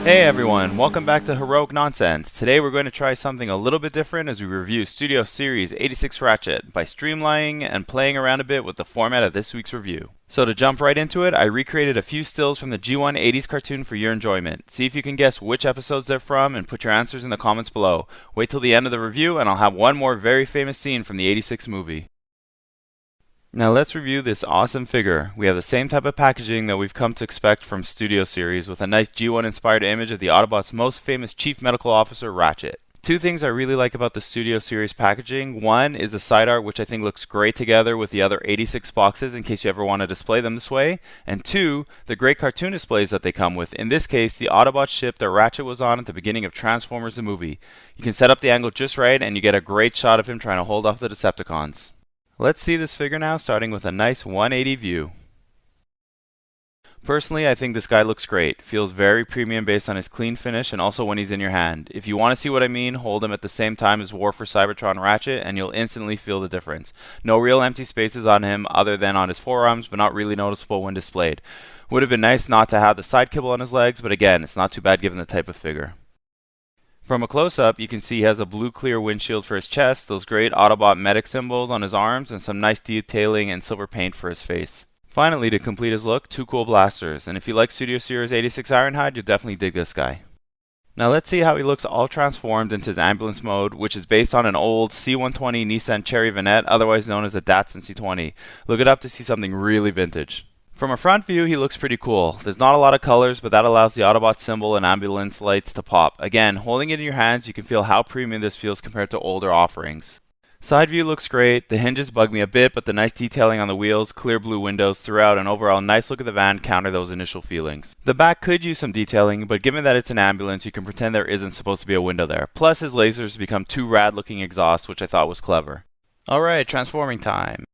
Hey everyone, welcome back to Heroic Nonsense. Today we're going to try something a little bit different as we review Studio Series 86 Ratchet by streamlining and playing around a bit with the format of this week's review. So to jump right into it, I recreated a few stills from the G1 80s cartoon for your enjoyment. See if you can guess which episodes they're from and put your answers in the comments below. Wait till the end of the review and I'll have one more very famous scene from the 86 movie. Now let's review this awesome figure. We have the same type of packaging that we've come to expect from Studio Series with a nice G1 inspired image of the Autobots' most famous Chief Medical Officer, Ratchet. Two things I really like about the Studio Series packaging. One is the side art, which I think looks great together with the other 86 boxes in case you ever want to display them this way. And two, the great cartoon displays that they come with. In this case, the Autobot ship that Ratchet was on at the beginning of Transformers the movie. You can set up the angle just right and you get a great shot of him trying to hold off the Decepticons. Let's see this figure now, starting with a nice 180 view. Personally, I think this guy looks great. Feels very premium based on his clean finish and also when he's in your hand. If you want to see what I mean, hold him at the same time as War for Cybertron Ratchet and you'll instantly feel the difference. No real empty spaces on him other than on his forearms, but not really noticeable when displayed. Would have been nice not to have the side kibble on his legs, but again, it's not too bad given the type of figure. From a close-up, you can see he has a blue clear windshield for his chest, those great Autobot medic symbols on his arms, and some nice detailing and silver paint for his face. Finally, to complete his look, two cool blasters, and if you like Studio Series 86 Ironhide, you'll definitely dig this guy. Now let's see how he looks all transformed into his ambulance mode, which is based on an old C120 Nissan Cherry Vanette, otherwise known as a Datsun C20. Look it up to see something really vintage. From a front view, he looks pretty cool. There's not a lot of colors, but that allows the Autobot symbol and ambulance lights to pop. Again, holding it in your hands, you can feel how premium this feels compared to older offerings. Side view looks great. The hinges bug me a bit, but the nice detailing on the wheels, clear blue windows throughout, and overall nice look of the van counter those initial feelings. The back could use some detailing, but given that it's an ambulance, you can pretend there isn't supposed to be a window there. Plus, his lasers become two rad-looking exhausts, which I thought was clever. Alright, transforming time.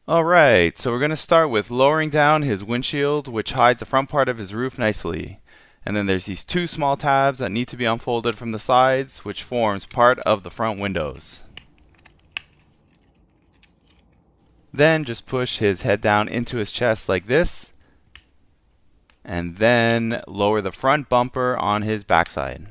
Alright, so we're going to start with lowering down his windshield, which hides the front part of his roof nicely. And then there's these two small tabs that need to be unfolded from the sides, which forms part of the front windows. Then just push his head down into his chest like this, and then lower the front bumper on his backside.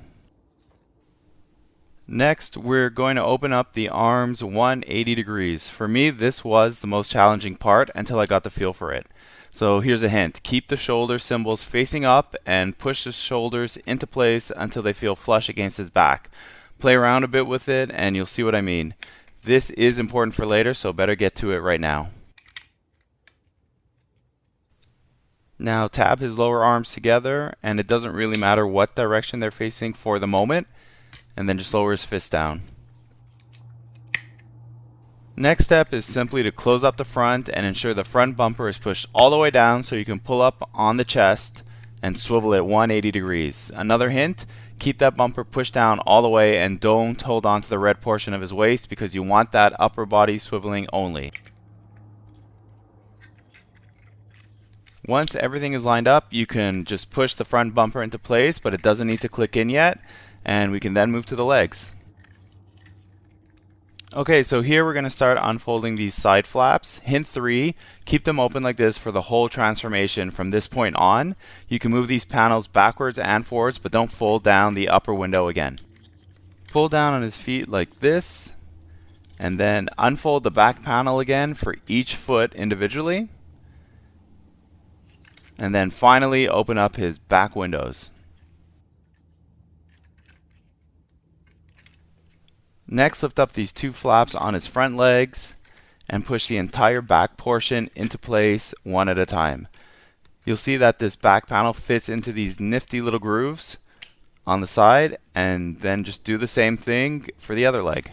Next, we're going to open up the arms 180 degrees. For me, this was the most challenging part until I got the feel for it. So here's a hint. Keep the shoulder symbols facing up and push the shoulders into place until they feel flush against his back. Play around a bit with it and you'll see what I mean. This is important for later, so better get to it right now. Now tab his lower arms together, and it doesn't really matter what direction they're facing for the moment. And then just lower his fist down. Next step is simply to close up the front and ensure the front bumper is pushed all the way down so you can pull up on the chest and swivel it 180 degrees. Another hint, keep that bumper pushed down all the way and don't hold on to the red portion of his waist because you want that upper body swiveling only. Once everything is lined up, you can just push the front bumper into place, but it doesn't need to click in yet. And we can then move to the legs. Okay, so here we're going to start unfolding these side flaps. Hint 3, keep them open like this for the whole transformation from this point on. You can move these panels backwards and forwards, but don't fold down the upper window again. Pull down on his feet like this, and then unfold the back panel again for each foot individually. And then finally open up his back windows. Next, lift up these two flaps on his front legs and push the entire back portion into place one at a time. You'll see that this back panel fits into these nifty little grooves on the side, and then just do the same thing for the other leg.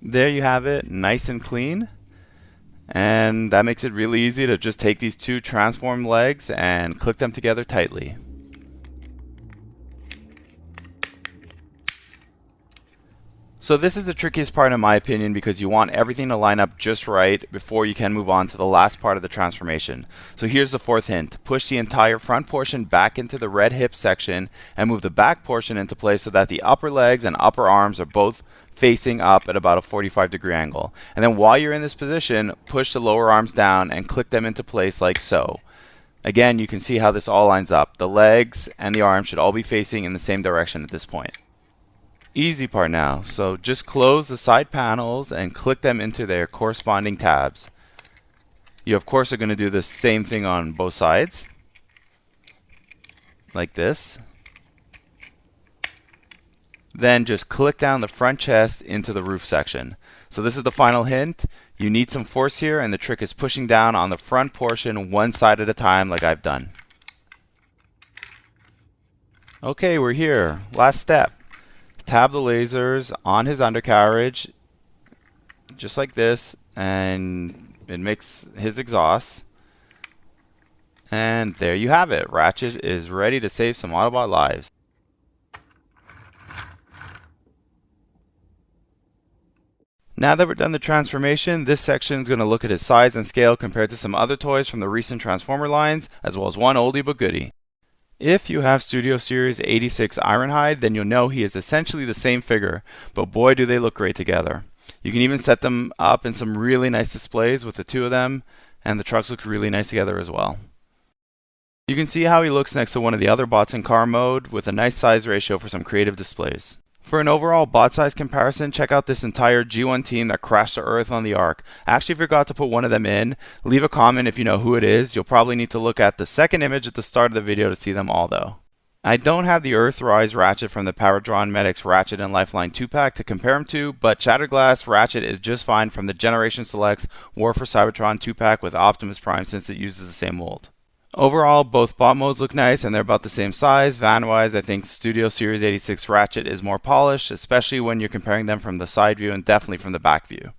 There you have it, nice and clean. And that makes it really easy to just take these two transformed legs and click them together tightly. So this is the trickiest part in my opinion because you want everything to line up just right before you can move on to the last part of the transformation. So here's the fourth hint. Push the entire front portion back into the red hip section and move the back portion into place so that the upper legs and upper arms are both facing up at about a 45-degree angle. And then while you're in this position, push the lower arms down and click them into place like so. Again, you can see how this all lines up. The legs and the arms should all be facing in the same direction at this point. Easy part now. So just close the side panels and click them into their corresponding tabs. You of course are going to do the same thing on both sides. Like this. Then just click down the front chest into the roof section. So this is the final hint. You need some force here, and the trick is pushing down on the front portion one side at a time like I've done. Okay, we're here. Last step. Tab the lasers on his undercarriage, just like this, and it makes his exhaust. And there you have it. Ratchet is ready to save some Autobot lives. Now that we're done the transformation, this section is going to look at his size and scale compared to some other toys from the recent Transformer lines, as well as one oldie but goodie. If you have Studio Series 86 Ironhide, then you'll know he is essentially the same figure, but boy do they look great together. You can even set them up in some really nice displays with the two of them, and the trucks look really nice together as well. You can see how he looks next to one of the other bots in car mode with a nice size ratio for some creative displays. For an overall bot size comparison, check out this entire G1 team that crashed to Earth on the Ark. I actually forgot to put one of them in. Leave a comment if you know who it is. You'll probably need to look at the second image at the start of the video to see them all though. I don't have the Earthrise Ratchet from the Power-Drawn Medics Ratchet and Lifeline 2-pack to compare him to, but Shatterglass Ratchet is just fine from the Generation Selects War for Cybertron 2-pack with Optimus Prime since it uses the same mold. Overall, both bot modes look nice and they're about the same size. Van-wise, I think Studio Series 86 Ratchet is more polished, especially when you're comparing them from the side view and definitely from the back view.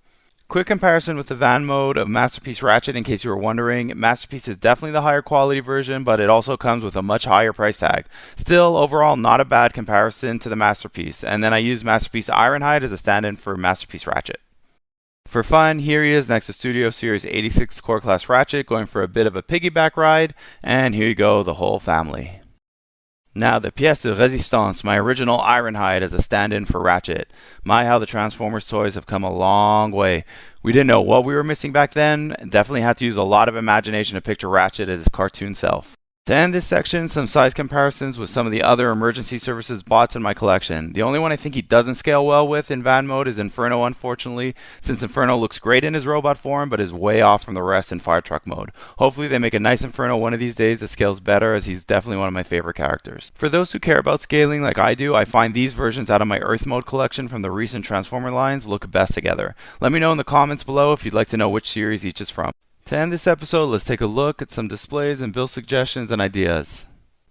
Quick comparison with the van mode of Masterpiece Ratchet in case you were wondering. Masterpiece is definitely the higher quality version, but it also comes with a much higher price tag. Still, overall, not a bad comparison to the Masterpiece. And then I use Masterpiece Ironhide as a stand-in for Masterpiece Ratchet. For fun, here he is next to Studio Series 86 Core Class Ratchet, going for a bit of a piggyback ride, and here you go, the whole family. Now the pièce de résistance, my original Ironhide as a stand-in for Ratchet. My, how the Transformers toys have come a long way. We didn't know what we were missing back then, definitely had to use a lot of imagination to picture Ratchet as his cartoon self. To end this section, some size comparisons with some of the other emergency services bots in my collection. The only one I think he doesn't scale well with in van mode is Inferno, unfortunately, since Inferno looks great in his robot form but is way off from the rest in fire truck mode. Hopefully they make a nice Inferno one of these days that scales better, as he's definitely one of my favorite characters. For those who care about scaling like I do, I find these versions out of my Earth mode collection from the recent Transformer lines look best together. Let me know in the comments below if you'd like to know which series each is from. To end this episode, let's take a look at some displays and build suggestions and ideas.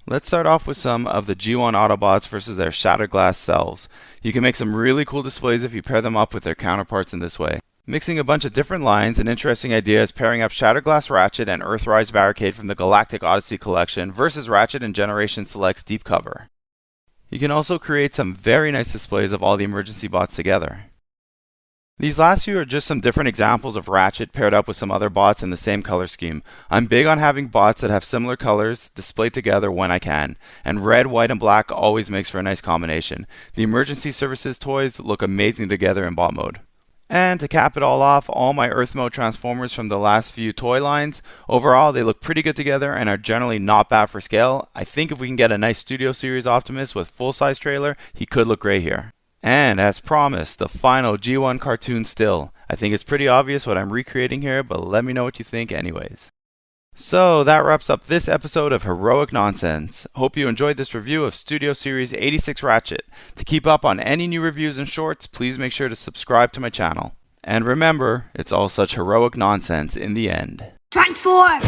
Let's start off with some of the G1 Autobots versus their Shatterglass selves. You can make some really cool displays if you pair them up with their counterparts in this way. Mixing a bunch of different lines, an interesting idea is pairing up Shatterglass Ratchet and Earthrise Barricade from the Galactic Odyssey collection versus Ratchet and Generation Select's Deep Cover. You can also create some very nice displays of all the emergency bots together. These last few are just some different examples of Ratchet paired up with some other bots in the same color scheme. I'm big on having bots that have similar colors displayed together when I can, and red, white, and black always makes for a nice combination. The emergency services toys look amazing together in bot mode. And to cap it all off, all my Earth mode Transformers from the last few toy lines, overall they look pretty good together and are generally not bad for scale. I think if we can get a nice Studio Series Optimus with full-size trailer, he could look great here. And as promised, the final G1 cartoon still. I think it's pretty obvious what I'm recreating here, but let me know what you think anyways. So that wraps up this episode of Heroic Nonsense. Hope you enjoyed this review of Studio Series 86 Ratchet. To keep up on any new reviews and shorts, please make sure to subscribe to my channel. And remember, it's all such heroic nonsense in the end. Transform!